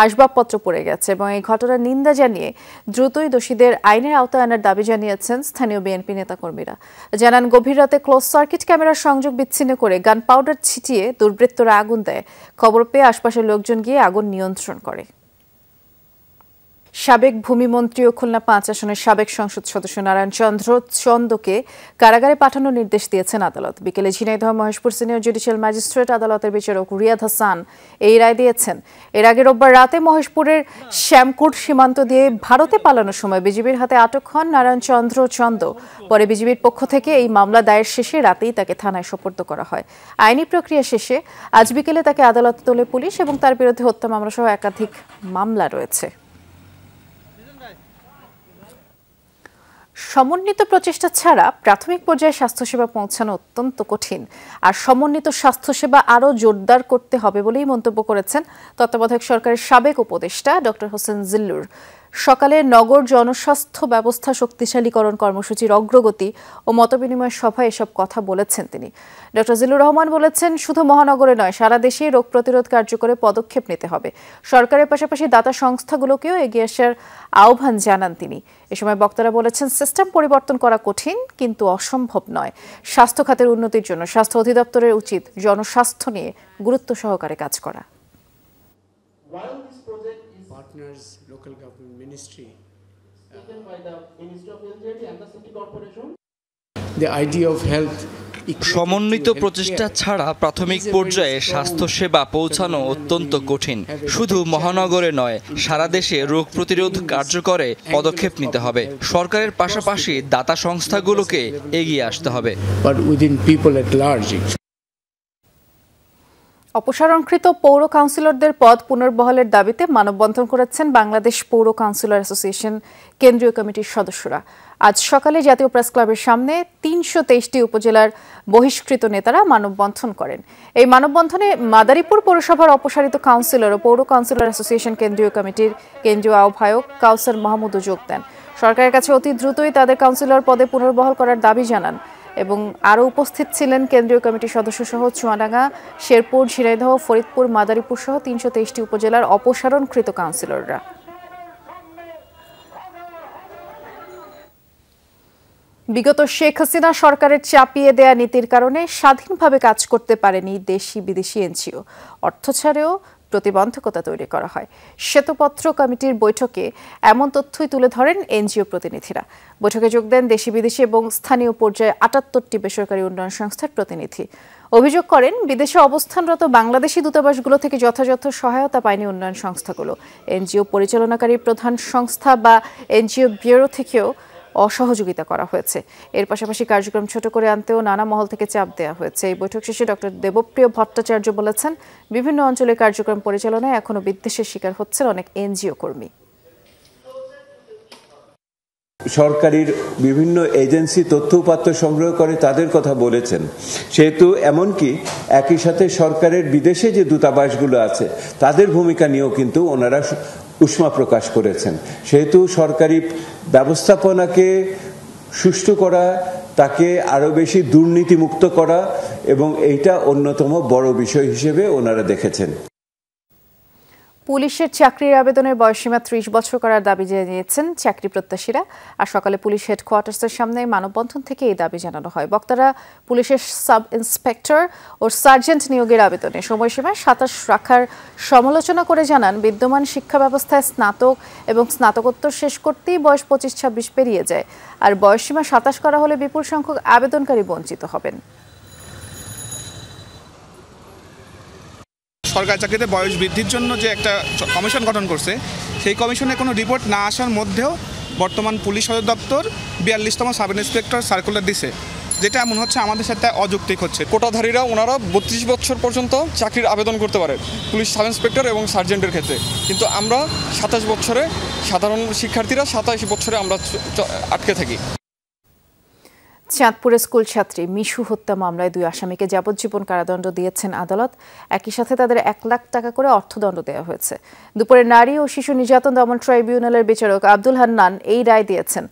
আসবাবপত্র পড়ে গেছে এবং এই ঘটনার নিন্দা জানিয়ে দ্রুতই দোষীদের আইনের আওতায় আনার দাবি জানিয়েছেন স্থানীয় বিএনপি নেতাকর্মীরা। জানান, গভীর রাতে ক্লোজ সার্কিট ক্যামেরার সংযোগ বিচ্ছিন্ন করে গান পাউডার ছিটিয়ে দুর্বৃত্তরা আগুন দেয়। খবর পেয়ে আশপাশের লোকজন গিয়ে আগুন নিয়ন্ত্রণ করে। সাবেক ভূমিমন্ত্রী ও খুলনা 5 আসনের সাবেক সংসদ সদস্য নারায়ণ চন্দ্র চন্দকে কারাগারে পাঠানোর নির্দেশ দিয়েছেন আদালত। বিকেলে Jhenaidah Maheshpur senior judicial magistrate আদালতের বিচারক রিয়াদ হাসান এই রায় দিয়েছেন। এর আগে রোববার রাতে মহেশপুরের শ্যামকুট সীমান্ত দিয়ে ভারতে পালানোর সময় বিজিবির হাতে আটক হন নারায়ণ চন্দ্র চন্দ। পরে বিজিবির পক্ষ থেকে এই মামলা দায়ের শেষে রাতেই তাকে থানায় সোপর্দ করা হয়। আইনি প্রক্রিয়া শেষে আজ বিকেলে তাকে আদালতে তোলে পুলিশ এবং তার বিরুদ্ধে হত্যা মামলা সহ একাধিক মামলা রয়েছে। সমন্বিত প্রচেষ্টা ছাড়া প্রাথমিক পর্যায়ে স্বাস্থ্যসেবা পৌঁছানো অত্যন্ত কঠিন, আর সমন্বিত স্বাস্থ্যসেবা আরও জোরদার করতে হবে বলেই মন্তব্য করেছেন তত্ত্বাবধায়ক সরকারের সাবেক উপদেষ্টা ডক্টর হোসেন জিল্লুর। সকালে নগর জনস্বাস্থ্য ব্যবস্থা শক্তিশালীকরণ কর্মসূচির অগ্রগতি ও মতবিনিময় সভায় এসব কথা বলেছেন তিনি। ডক্টর জিল্লুর রহমান বলেছেন, শুধু মহানগরে নয়, সারা দেশেই রোগ প্রতিরোধ কার্যকরে পদক্ষেপ নিতে হবে। সরকারের পাশাপাশি দাতা সংস্থাগুলোকেও এগিয়ে আসার আহ্বান জানান তিনি। এ সময় বক্তারা বলেছেন, সিস্টেম পরিবর্তন করা কঠিন কিন্তু অসম্ভব নয়। স্বাস্থ্য খাতের উন্নতির জন্য স্বাস্থ্য অধিদপ্তরের উচিত জনস্বাস্থ্য নিয়ে গুরুত্ব সহকারে কাজ করা। Partners, local government ministry, taken by the Ministry of Health and the City Corporation. The idea of health. সমন্বিত প্রচেষ্টা ছাড়া প্রাথমিক পর্যায়ে স্বাস্থ্যসেবা পৌঁছানো অত্যন্ত কঠিন। শুধু মহানগরে নয়, সারা দেশে রোগ প্রতিরোধ কার্যকরে পদক্ষেপ নিতে হবে। সরকারের পাশাপাশি দাতা সংস্থাগুলোকে এগিয়ে আসতে হবে। But within people at large. অপসারণকৃত পৌর কাউন্সিলরদের পদ পুনর্বহালের দাবিতে মানববন্ধন করেছেন বাংলাদেশ পৌর কাউন্সিলর অ্যাসোসিয়েশন কেন্দ্রীয় কমিটির সদস্যরা। আজ সকালে জাতীয় প্রেস ক্লাবের সামনে 323টি উপজেলার বহিষ্কৃত নেতারা মানববন্ধন করেন। এই মানববন্ধনে মাদারীপুর পৌরসভার অপসারিত কাউন্সিলর ও পৌর কাউন্সিলর অ্যাসোসিয়েশন কেন্দ্রীয় কমিটির কেন্দ্রীয় আহ্বায়ক কাউসার মাহমুদও যোগ দেন। সরকারের কাছে অতি দ্রুতই তাদের কাউন্সিলর পদে পুনর্বহাল করার দাবি জানান এবং আরও উপস্থিত ছিলেন কেন্দ্রীয় কমিটির সদস্য সহ চুয়াডাঙ্গা, শেরপুর, ঝিনাইদহ, ফরিদপুর, মাদারীপুর সহ 323টি উপজেলার অপসারণকৃত কাউন্সিলররা। বিগত শেখ হাসিনা সরকারের চাপিয়ে দেয়া নীতির কারণে স্বাধীনভাবে কাজ করতে পারেনি দেশি বিদেশি এনজিও। অর্থ ছাড়েও প্রতিবন্ধকতা তৈরি করা হয়। শ্বেতপত্র কমিটির বৈঠকে এমন তথ্যই তুলে ধরেন এনজিও প্রতিনিধিরা। বৈঠকে যোগ দেন দেশি বিদেশি এবং স্থানীয় পর্যায়ে 78টি বেসরকারি উন্নয়ন সংস্থার প্রতিনিধি। অভিযোগ করেন, বিদেশে অবস্থানরত বাংলাদেশি দূতাবাসগুলো থেকে যথাযথ সহায়তা পায়নি উন্নয়ন সংস্থাগুলো। এনজিও পরিচালনাকারী প্রধান সংস্থা বা এনজিও ব্যুরো থেকেও অসহযোগিতা করা হয়েছে। এর পাশাপাশি কার্যক্রম ছোট করে আনতেও নানা মহল থেকে চাপ দেওয়া হয়েছে। এই বৈঠক শেষে ডক্টর দেবপ্রিয় ভট্টাচার্য বলেছেন, বিভিন্ন অঞ্চলে কার্যক্রম পরিচালনায় এখনো বিদ্বেষের শিকার হচ্ছেন অনেক এনজিও কর্মী। সরকারের বিভিন্ন এজেন্সি তথ্য উপাত্ত সংগ্রহ করে তাদের কথা বলেছেন, সেহেতু এমনকি একই সাথে সরকারের বিদেশে যে দূতাবাসগুলো আছে তাদের ভূমিকা নিয়েও কিন্তু ওনারা উষ্মা প্রকাশ করেছেন। সেহেতু সরকারি ব্যবস্থাপনাকে সুষ্ঠু করা, তাকে আরো বেশি দুর্নীতিমুক্ত করা এবং এইটা অন্যতম বড় বিষয় হিসেবে ওনারা দেখেছেন। পুলিশের চাকরির আবেদনের বয়সসীমা 30 বছর করার দাবি জানিয়েছেন চাকরি প্রত্যাশীরা। আর সকালে পুলিশ হেডকোয়ার্টার্সের সামনে মানববন্ধন থেকে এই দাবি জানানো হয়। বক্তারা পুলিশের সাব ইন্সপেক্টর ও সার্জেন্ট নিয়োগের আবেদনে সময়সীমা 27 রাখার সমালোচনা করে জানান, বিদ্যমান শিক্ষা ব্যবস্থায় স্নাতক এবং স্নাতকোত্তর শেষ করতেই বয়স 25-26 পেরিয়ে যায়। আর বয়সসীমা 27 করা হলে বিপুল সংখ্যক আবেদনকারী বঞ্চিত হবেন। সরকারি চাকরিতে বয়স বৃদ্ধির জন্য যে একটা কমিশন গঠন করছে, সেই কমিশনে কোনো রিপোর্ট না আসার মধ্যেও বর্তমান পুলিশ সদর দপ্তর 42তম সাব ইন্সপেক্টর সার্কুলার দিছে, যেটা মনে হচ্ছে আমাদের সাথে অযৌক্তিক হচ্ছে। কোটাধারীরা ওনারা 32 বছর পর্যন্ত চাকরির আবেদন করতে পারে পুলিশ সাব ইন্সপেক্টর এবং সার্জেন্টের ক্ষেত্রে, কিন্তু আমরা 27 বছরে, সাধারণ শিক্ষার্থীরা 27 বছরে আমরা আটকে থাকি। চাঁদপুরের স্কুল ছাত্রী মিশু হত্যা মামলায় 2 আসামিকে যাবজ্জীবন কারাদণ্ড দিয়েছেন আদালত। একই সাথে তাদের 1 লাখ টাকা করে অর্থদণ্ড দেওয়া হয়েছে। দুপুরে নারী ও শিশু নির্যাতন দমন ট্রাইব্যুনালের বিচারক আব্দুল হান্নান এই রায় দিয়েছেন।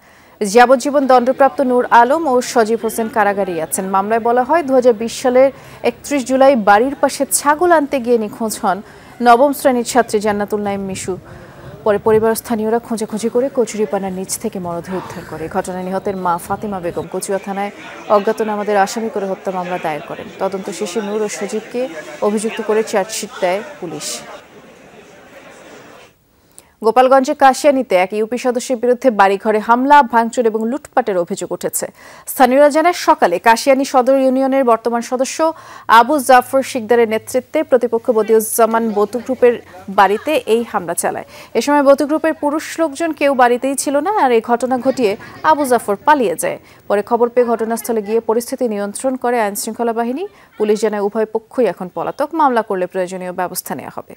যাবজ্জীবন দণ্ডপ্রাপ্ত নূর আলম ও সজীব হোসেন কারাগারে আছেন। মামলায় বলা হয় 2020 সালের 31 জুলাই বাড়ির পাশে ছাগল আনতে গিয়ে নিখোঁজ হন 9ম শ্রেণীর ছাত্রী জান্নাতুল নাইম মিশু। পরে পরিবার স্থানীয়রা খোঁজাখুঁজি করে কচুরিপানার নিচ থেকে মরদেহ উদ্ধার করে। ঘটনায় নিহতের মা ফাতিমা বেগম কচুয়া থানায় অজ্ঞাতনামাদের আসামি করে হত্যা মামলা দায়ের করেন। তদন্ত শেষে নূর ও সজীবকে অভিযুক্ত করে চার্জশিট দেয় পুলিশ। গোপালগঞ্জে কাশিয়ানীতে এক ইউপি সদস্যের বিরুদ্ধে বাড়িঘরে হামলা, ভাঙচুর এবং লুটপাটের অভিযোগ উঠেছে। স্থানীয়রা জানায় সকালে কাশিয়ানী সদর ইউনিয়নের বর্তমান সদস্য আবু জাফর শিকদারের নেতৃত্বে প্রতিপক্ষ বদিউজ্জামান বতু গ্রুপের বাড়িতে এই হামলা চালায়। এ সময় বতু গ্রুপের পুরুষ লোকজন কেউ বাড়িতেই ছিল না, আর এই ঘটনা ঘটিয়ে আবু জাফর পালিয়ে যায়। পরে খবর পেয়ে ঘটনাস্থলে গিয়ে পরিস্থিতি নিয়ন্ত্রণ করে আইনশৃঙ্খলা বাহিনী। পুলিশ জানায় উভয় পক্ষই এখন পলাতক। মামলা করলে প্রয়োজনীয় ব্যবস্থা নেওয়া হবে।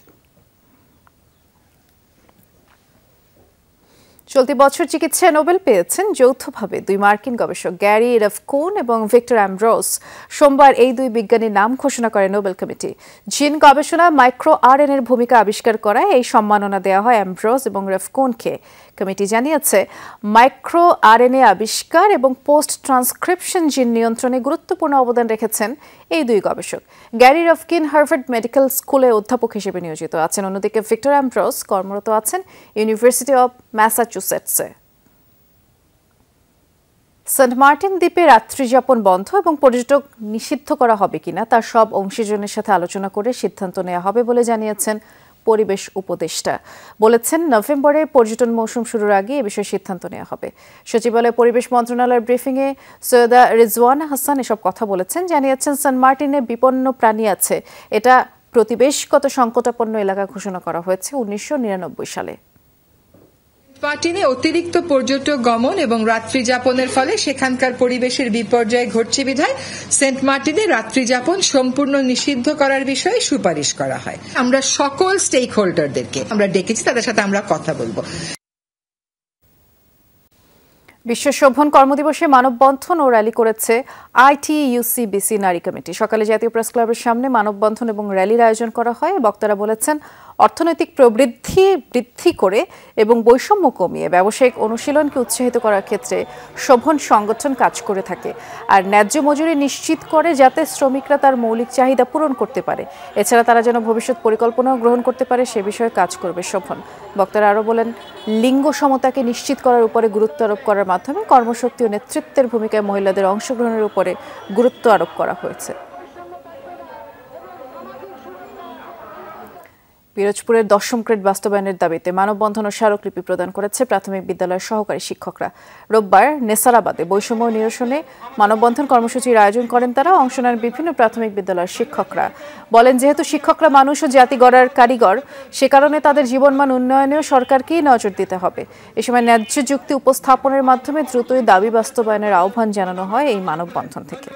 চলতি বছর চিকিৎসায় নোবেল পেয়েছেন যৌথভাবে 2 মার্কিন গবেষক গ্যারি রাফকুন এবং ভিক্টর অ্যামব্রোস। সোমবার এই 2 বিজ্ঞানীর নাম ঘোষণা করে নোবেল কমিটি। জিন গবেষণা মাইক্রো আরএনএর ভূমিকা আবিষ্কার করায় এই সম্মাননা দেওয়া হয় অ্যামব্রোস এবং রাফকুনকে। কমিটি জানিয়েছে, মাইক্রো আরএনএ আবিষ্কার এবং পোস্ট ট্রান্সক্রিপশন জিন নিয়ন্ত্রণে গুরুত্বপূর্ণ অবদান রেখেছেন এই 2 গবেষক। গ্যারি রাফকিন হার্ভার্ড মেডিকেল স্কুলে অধ্যাপক হিসেবে নিয়োজিত আছেন। অন্যদিকে ভিক্টর অ্যামব্রোস কর্মরত আছেন ইউনিভার্সিটি অব ম্যাসাচুসেটসে। সেন্ট মার্টিন দ্বীপে রাত্রিযাপন বন্ধ এবং পর্যটক নিষিদ্ধ করা হবে কিনা তার সব অংশীজনের সাথে আলোচনা করে সিদ্ধান্ত নেওয়া হবে বলে জানিয়েছেন পরিবেশ উপদেষ্টা। বলেছেন, নভেম্বরে পর্যটন মৌসুম শুরুর আগে এ বিষয়ে সিদ্ধান্ত নেওয়া হবে। সচিবালয় পরিবেশ মন্ত্রণালয়ের ব্রিফিংয়ে সৈয়দা রিজওয়ানা হাসান এসব কথা বলেছেন। জানিয়েছেন, সেন্ট মার্টিনে বিপন্ন প্রাণী আছে। এটা প্রতিবেশগত সংকটাপন্ন এলাকা ঘোষণা করা হয়েছে 1999 সালে। মার্টিনে অতিরিক্ত পর্যটক গমন এবং রাত্রিযাপনের ফলে সেখানকার পরিবেশের বিপর্যয় ঘটছে বিধায় সেন্ট মার্টিনে রাত্রিযাপন সম্পূর্ণ নিষিদ্ধ করার বিষয়ে সুপারিশ করা হয়। আমরা সকল স্টেক হোল্ডারদেরকে আমরা ডেকেছি, তাদের সাথে আমরা কথা বলবো। বিশ্ব শোভন কর্মদিবসে মানববন্ধন ও র্যালি করেছে ITUC-BC নারী কমিটি। সকালে জাতীয় প্রেস ক্লাবের সামনে মানববন্ধন এবং র্যালির আয়োজন করা হয়। বক্তারা বলেছেন, অর্থনৈতিক প্রবৃদ্ধি বৃদ্ধি করে এবং বৈষম্য কমিয়ে ব্যবসায়িক অনুশীলনকে উৎসাহিত করার ক্ষেত্রে শোভন সংগঠন কাজ করে থাকে, আর ন্যায্য মজুরি নিশ্চিত করে যাতে শ্রমিকরা তার মৌলিক চাহিদা পূরণ করতে পারে। এছাড়া তারা যেন ভবিষ্যৎ পরিকল্পনাও গ্রহণ করতে পারে সে বিষয়ে কাজ করবে শোভন। বক্তারা আরও বলেন, লিঙ্গ সমতাকে নিশ্চিত করার উপরে গুরুত্ব আরোপ করার মাধ্যমে কর্মশক্তি ও নেতৃত্বের ভূমিকায় মহিলাদের অংশগ্রহণের উপরে গুরুত্ব আরোপ করা হয়েছে। পিরোজপুরের 10ম গ্রেড বাস্তবায়নের দাবিতে মানববন্ধন ও স্মারকলিপি প্রদান করেছে প্রাথমিক বিদ্যালয়ের সহকারী শিক্ষকরা। রোববার নেসারাবাদে বৈষম্য নিরসনে মানববন্ধন কর্মসূচির আয়োজন করেন তারা। অংশ নেন বিভিন্ন প্রাথমিক বিদ্যালয়ের শিক্ষকরা। বলেন, যেহেতু শিক্ষকরা মানুষ ও জাতি গড়ার কারিগর, সে কারণে তাদের জীবনমান উন্নয়নেও সরকারকেই নজর দিতে হবে। এ সময় ন্যায্য যুক্তি উপস্থাপনের মাধ্যমে দ্রুতই দাবি বাস্তবায়নের আহ্বান জানানো হয় এই মানববন্ধন থেকে।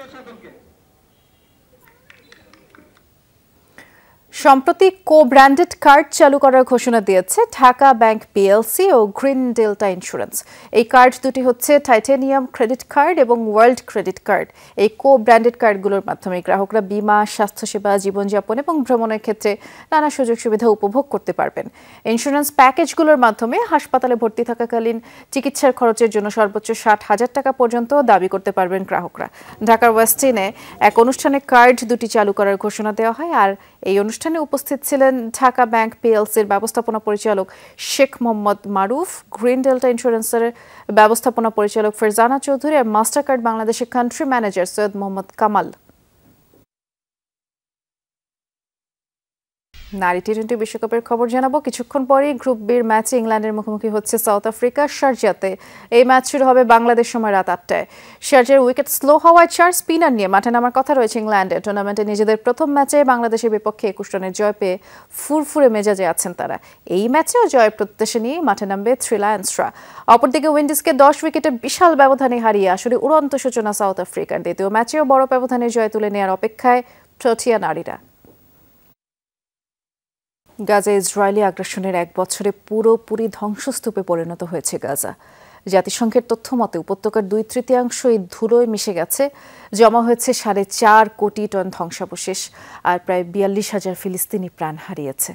সম্প্রতি কো-ব্র্যান্ডেড কার্ড চালু করার ঘোষণা দিয়েছে ঢাকা ব্যাংক পিএলসি ও গ্রিন ডেল্টা ইন্স্যুরেন্স। এই কার্ড দুটি হচ্ছে টাইটানিয়াম ক্রেডিট কার্ড এবং ওয়ার্ল্ড ক্রেডিট কার্ড। এই কো-ব্র্যান্ডেড কার্ডগুলোর মাধ্যমে গ্রাহকরা বীমা, স্বাস্থ্যসেবা, জীবনযাপন এবং ভ্রমণের ক্ষেত্রে নানা সুযোগ সুবিধা উপভোগ করতে পারবেন। ইন্স্যুরেন্স প্যাকেজগুলোর মাধ্যমে হাসপাতালে ভর্তি থাকাকালীন চিকিৎসার খরচের জন্য সর্বোচ্চ 60,000 টাকা পর্যন্ত দাবি করতে পারবেন গ্রাহকরা। ঢাকার ওয়েস্টিনে এক অনুষ্ঠানে কার্ড দুটি চালু করার ঘোষণা দেওয়া হয়। আর এই অনুষ্ঠানে উপস্থিত ছিলেন ঢাকা ব্যাংক পিএলসির ব্যবস্থাপনা পরিচালক শেখ মোহাম্মদ মারুফ, গ্রিন ডেল্টা ইন্স্যুরেন্সের ব্যবস্থাপনা পরিচালক ফারজানা চৌধুরী আর মাস্টার কার্ড বাংলাদেশের কান্ট্রি ম্যানেজার সৈয়দ মোহাম্মদ কামাল। নারী টি-20 বিশ্বকাপের খবর জানাবো কিছুক্ষণ পরেই। গ্রুপ বির ম্যাচে ইংল্যান্ডের মুখোমুখি হচ্ছে সাউথ আফ্রিকা শারজাতে। এই ম্যাচ শুরু হবে বাংলাদেশ সময় রাত 8টায়। শারজার উইকেট স্লো হওয়ায় 4 স্পিনার নিয়ে মাঠে নামার কথা রয়েছে ইংল্যান্ডের। টুর্নামেন্টে নিজেদের প্রথম ম্যাচে বাংলাদেশের বিপক্ষে 21 রানের জয় পেয়ে ফুরফুরে মেজাজে আছেন তারা। এই ম্যাচেও জয়ের প্রত্যাশা নিয়ে মাঠে নামবে থ্রি লায়ন্সরা। অপরদিকে উইন্ডিজকে 10 উইকেটে বিশাল ব্যবধানে হারিয়ে আসলে উড়ন্ত সূচনা সাউথ আফ্রিকার। দ্বিতীয় ম্যাচেও বড় ব্যবধানে জয় তুলে নেওয়ার অপেক্ষায় প্রোটিয়া নারীরা। গাজা ইসরায়েলি আগ্রাসনের 1 বছরে পুরোপুরি ধ্বংসস্তূপে পরিণত হয়েছে গাজা। জাতিসংঘের তথ্য মতে উপত্যকার 2/3 এই ধুলোয় মিশে গেছে। জমা হয়েছে 4.5 কোটি টন ধ্বংসাবশেষ আর প্রায় 42,000 ফিলিস্তিনি প্রাণ হারিয়েছে।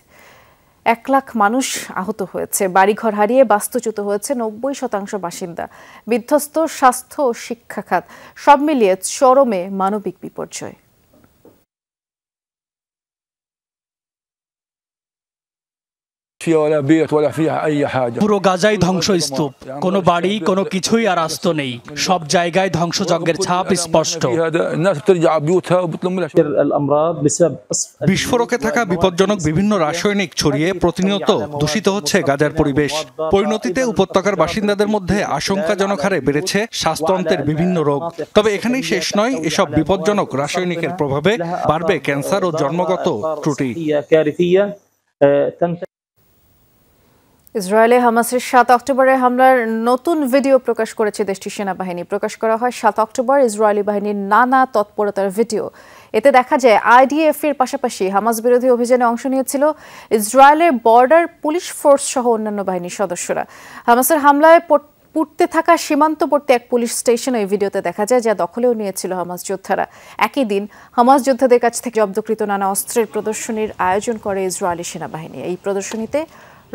1 লাখ মানুষ আহত হয়েছে। বাড়িঘর হারিয়ে বাস্তুচ্যুত হয়েছে 90% বাসিন্দা। বিধ্বস্ত স্বাস্থ্য ও শিক্ষা খাত, সব মিলিয়ে চরমে মানবিক বিপর্যয়। পুরো গাজায় ধ্বংসস্তূপ, কোনো বাড়ি, কোনো কিছুই আর আস্ত নেই। সব জায়গায় ধ্বংসযজ্ঞের ছাপ স্পষ্ট। বিস্ফোরকে থাকা বিপজ্জনক বিভিন্ন রাসায়নিক ছড়িয়ে প্রতিনিয়ত দূষিত হচ্ছে গাজার পরিবেশ। পরিণতিতে উপত্যকার বাসিন্দাদের মধ্যে আশঙ্কাজনক হারে বেড়েছে শ্বাসতন্ত্রের বিভিন্ন রোগ। তবে এখানেই শেষ নয়, এসব বিপজ্জনক রাসায়নিকের প্রভাবে বাড়বে ক্যান্সার ও জন্মগত ত্রুটি। ইসরায়েলে হামাসের 7 অক্টোবরের হামলার নতুন ভিডিও প্রকাশ করেছে দেশটির সেনাবাহিনী। প্রকাশ করা হয় 7 অক্টোবর ইসরায়েলি বাহিনীর নানা তৎপরতার ভিডিও। এতে দেখা যায় আইডিএফ এর পাশাপাশি হামাস বিরোধী অভিযানে অংশ নিয়েছিল ইসরায়েলের বর্ডার পুলিশ ফোর্স সহ অন্যান্য বাহিনীর সদস্যরা। হামাসের হামলায় পুড়তে থাকা সীমান্তবর্তী এক পুলিশ স্টেশন এই ভিডিওতে দেখা যায়, যা দখলেও নিয়েছিল হামাস যোদ্ধারা। একই দিন হামাস যোদ্ধাদের কাছ থেকে জব্দকৃত নানা অস্ত্রের প্রদর্শনীর আয়োজন করে ইসরায়েলি সেনাবাহিনী। এই প্রদর্শনীতে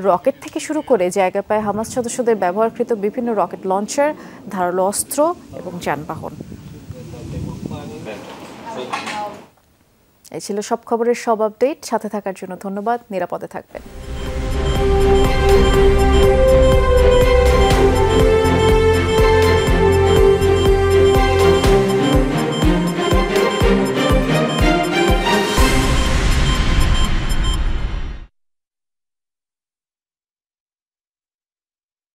রকেট থেকে শুরু করে জায়গা পায় হামাস সদস্যদের ব্যবহারকৃত বিভিন্ন রকেট লঞ্চার, ধারালো অস্ত্র এবং যানবাহন। এই ছিল সব খবরের সব আপডেট। সাথে থাকার জন্য ধন্যবাদ। নিরাপদে থাকবেন।